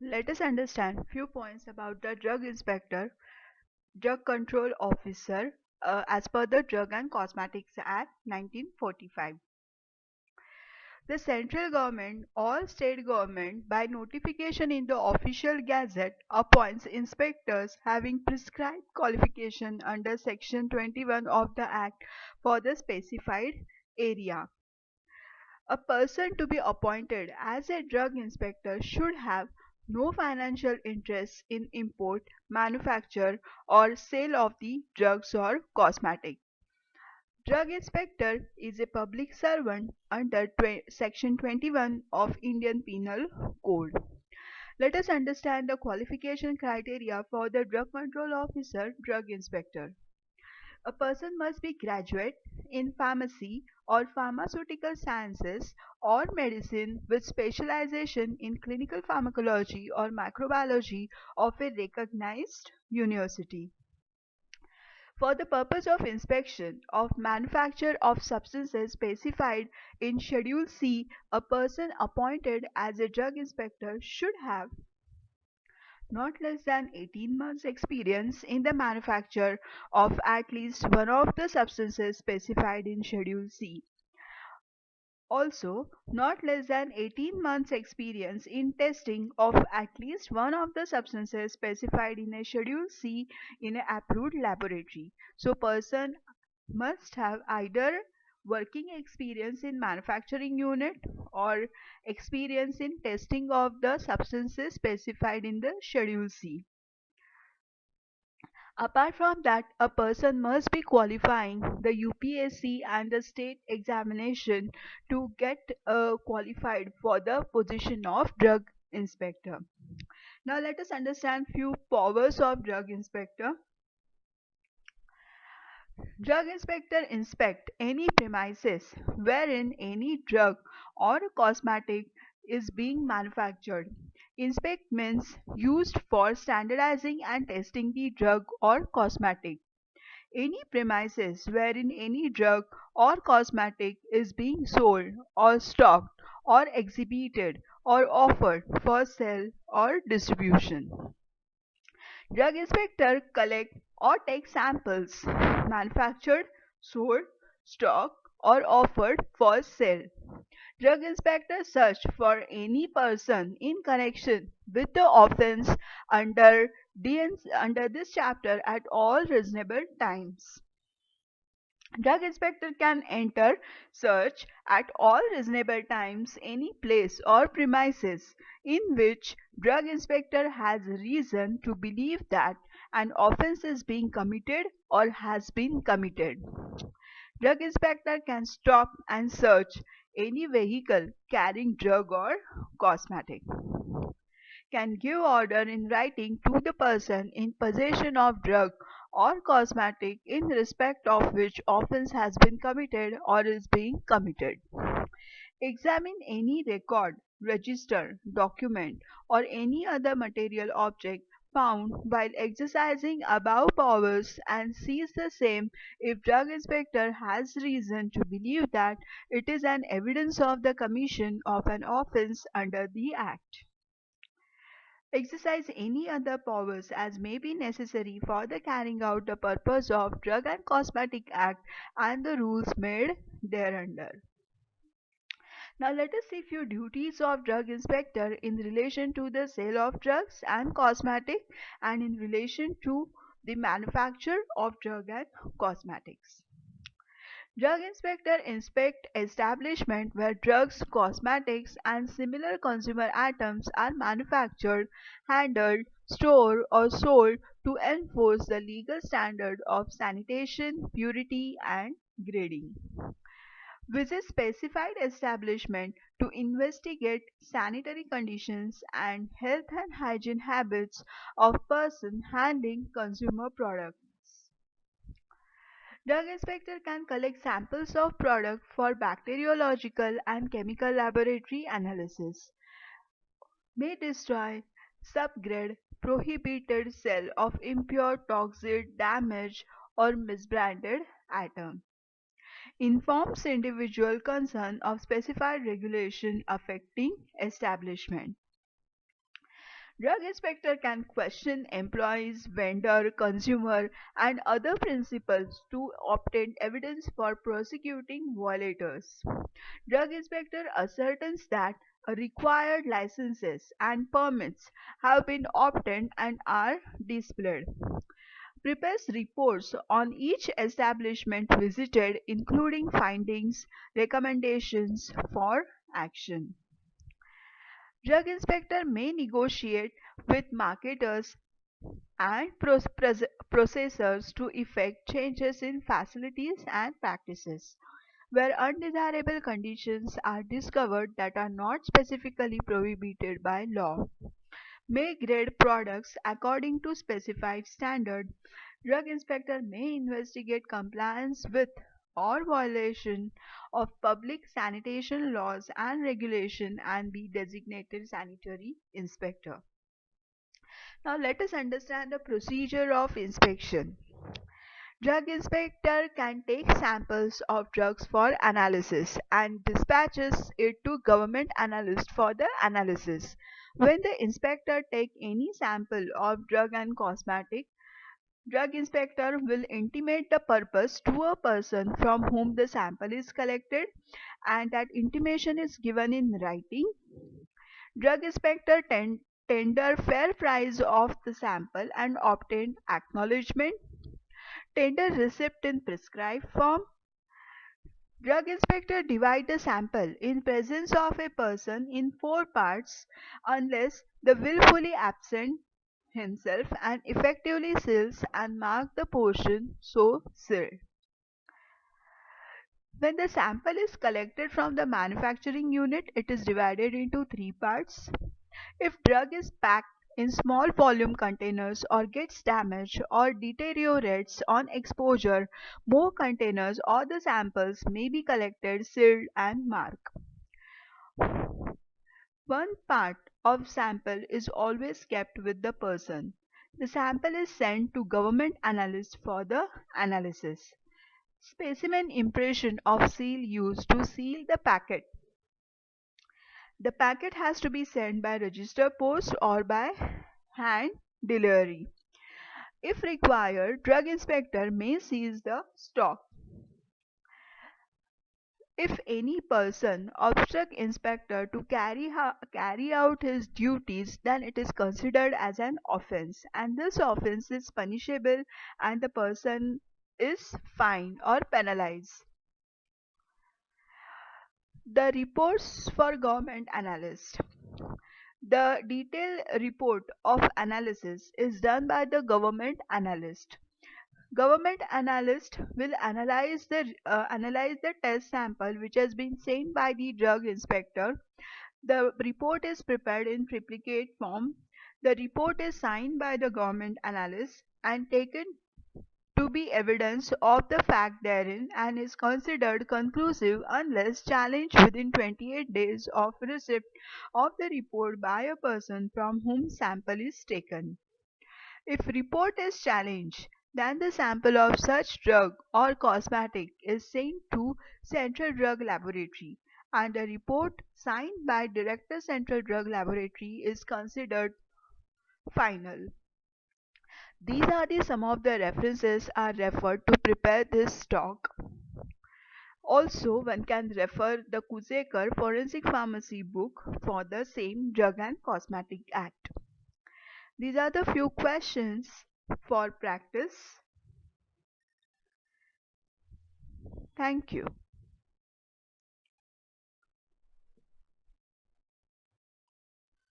Let us understand few points about the drug inspector, drug control officer as per the Drug and Cosmetics Act 1945. The central government or state government by notification in the official gazette appoints inspectors having prescribed qualification under section 21 of the act for the specified area. A person to be appointed as a drug inspector should have no financial interest in import, manufacture or sale of the drugs or cosmetic. Drug inspector is a public servant under section 21 of Indian Penal Code. Let us understand the qualification criteria for the drug control officer drug inspector. A person must be graduate in pharmacy or pharmaceutical sciences or medicine with specialization in clinical pharmacology or microbiology of a recognized university. For the purpose of inspection of manufacture of substances specified in Schedule C, a person appointed as a drug inspector should have not less than 18 months experience in the manufacture of at least one of the substances specified in Schedule C. Also, not less than 18 months experience in testing of at least one of the substances specified in a Schedule C in an approved laboratory. So, person must have either working experience in manufacturing unit or experience in testing of the substances specified in the Schedule C. Apart from that, a person must be qualifying the UPSC and the state examination to get qualified for the position of drug inspector. Now let us understand few powers of drug inspector. Drug inspector inspect any premises wherein any drug or cosmetic is being manufactured. Inspect means used for standardizing and testing the drug or cosmetic. Any premises wherein any drug or cosmetic is being sold or stocked or exhibited or offered for sale or distribution. Drug inspector collect or take samples manufactured, sold, stocked or offered for sale. Drug inspector search for any person in connection with the offense under under this chapter at all reasonable times. Drug inspector can enter, search at all reasonable times any place or premises in which drug inspector has reason to believe that an offense is being committed or has been committed. Drug inspector can stop and search any vehicle carrying drug or cosmetic. Can give order in writing to the person in possession of drug or cosmetic in respect of which offense has been committed or is being committed. Examine any record, register, document or any other material object found while exercising above powers and seize the same if drug inspector has reason to believe that it is an evidence of the commission of an offense under the Act. Exercise any other powers as may be necessary for the carrying out the purpose of Drug and Cosmetic Act and the rules made thereunder. Now let us see few duties of drug inspector in relation to the sale of drugs and cosmetic and in relation to the manufacture of drug and cosmetics. Drug inspector inspect establishment where drugs, cosmetics and similar consumer items are manufactured, handled, stored or sold to enforce the legal standard of sanitation, purity and grading. Visit specified establishment to investigate sanitary conditions and health and hygiene habits of person handling consumer products. Drug inspector can collect samples of product for bacteriological and chemical laboratory analysis. May destroy, subgrade, prohibited sale of impure, toxic, damaged or misbranded item. Informs individual concerned of specified regulation affecting establishment. Drug inspector can question employees, vendor, consumer, and other principals to obtain evidence for prosecuting violators. Drug inspector ascertains that required licenses and permits have been obtained and are displayed. Prepares reports on each establishment visited, including findings, recommendations for action. Drug inspector may negotiate with marketers and processors to effect changes in facilities and practices. Where undesirable conditions are discovered that are not specifically prohibited by law, may grade products according to specified standard. Drug inspector may investigate compliance with or violation of public sanitation laws and regulation and be designated sanitary inspector. Now let us understand the procedure of inspection. Drug inspector can take samples of drugs for analysis and dispatches it to government analyst for the analysis. When the inspector takes any sample of drug and cosmetic, drug inspector will intimate the purpose to a person from whom the sample is collected, and that intimation is given in writing. Drug inspector tender fair price of the sample and obtain acknowledgement. Tender receipt in prescribed form. Drug inspector divide the sample in presence of a person in four parts unless the willfully absent himself and effectively seals and mark the portion so sealed. When the sample is collected from the manufacturing unit, it is divided into three parts. If drug is packed in small volume containers or gets damaged or deteriorates on exposure, more containers or the samples may be collected, sealed and marked. One part of sample is always kept with the person. The sample is sent to government analyst for the analysis. Specimen impression of seal used to seal the packet. The packet has to be sent by register post or by hand delivery. If required, drug inspector may seize the stock. If any person obstruct inspector to carry out his duties, then it is considered as an offense, and this offense is punishable and the person is fined or penalized. The reports for government analyst. The detailed report of analysis is done by the government analyst. Government analyst will analyze the test sample which has been sent by the drug inspector. The report is prepared in triplicate form. The report is signed by the government analyst and taken to be evidence of the fact therein and is considered conclusive unless challenged within 28 days of receipt of the report by a person from whom sample is taken. If report is challenged, then the sample of such drug or cosmetic is sent to Central Drug Laboratory and the report signed by Director Central Drug Laboratory is considered final. These are some of the references are referred to prepare this talk. Also, one can refer the Kuzekar Forensic Pharmacy book for the same Drug and Cosmetic Act. These are the few questions for practice. Thank you.